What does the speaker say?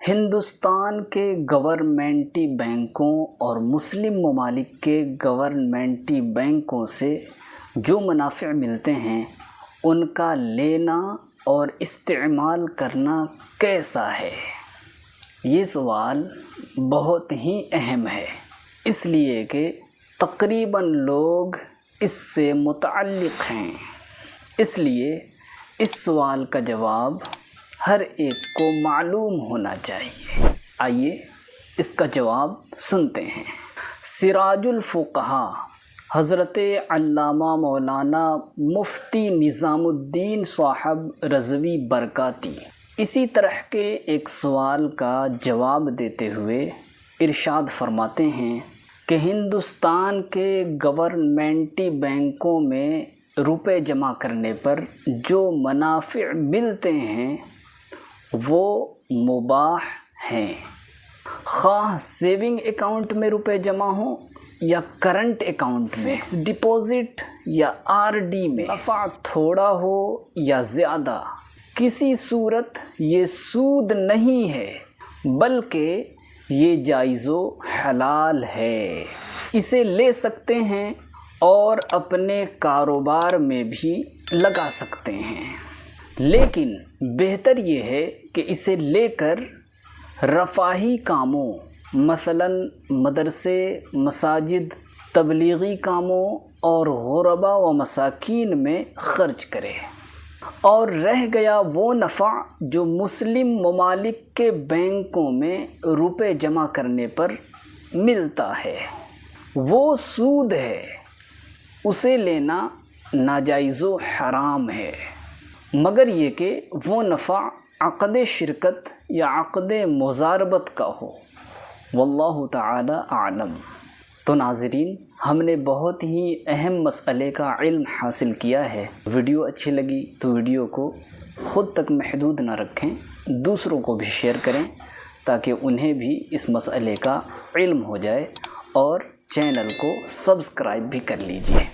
ہندوستان کے گورنمنٹی بینکوں اور مسلم ممالک کے گورنمنٹی بینکوں سے جو منافع ملتے ہیں ان کا لینا اور استعمال کرنا کیسا ہے؟ یہ سوال بہت ہی اہم ہے، اس لیے کہ تقریباً لوگ اس سے متعلق ہیں، اس لیے اس سوال کا جواب ہر ایک کو معلوم ہونا چاہیے۔ آئیے اس کا جواب سنتے ہیں۔ سراج الفقہاء حضرت علامہ مولانا مفتی نظام الدین صاحب رضوی برکاتی اسی طرح کے ایک سوال کا جواب دیتے ہوئے ارشاد فرماتے ہیں کہ ہندوستان کے گورنمنٹی بینکوں میں روپے جمع کرنے پر جو منافع ملتے ہیں وہ مباح ہیں، خواہ سیونگ اکاؤنٹ میں روپے جمع ہوں یا کرنٹ اکاؤنٹ میں، فکس ڈپازٹ یا RD میں، نفع تھوڑا ہو یا زیادہ، کسی صورت یہ سود نہیں ہے بلکہ یہ جائز و حلال ہے۔ اسے لے سکتے ہیں اور اپنے کاروبار میں بھی لگا سکتے ہیں، لیکن بہتر یہ ہے کہ اسے لے کر رفاہی کاموں مثلاً مدرسے، مساجد، تبلیغی کاموں اور غربا و مساکین میں خرچ کرے، اور رہ گیا وہ نفع جو مسلم ممالک کے بینکوں میں روپے جمع کرنے پر ملتا ہے وہ سود ہے، اسے لینا ناجائز و حرام ہے، مگر یہ کہ وہ نفع عقد شرکت یا عقد مضاربت کا ہو۔ واللہ تعالی اعلم۔ تو ناظرین، ہم نے بہت ہی اہم مسئلے کا علم حاصل کیا ہے۔ ویڈیو اچھی لگی تو ویڈیو کو خود تک محدود نہ رکھیں، دوسروں کو بھی شیئر کریں تاکہ انہیں بھی اس مسئلے کا علم ہو جائے، اور چینل کو سبسکرائب بھی کر لیجئے۔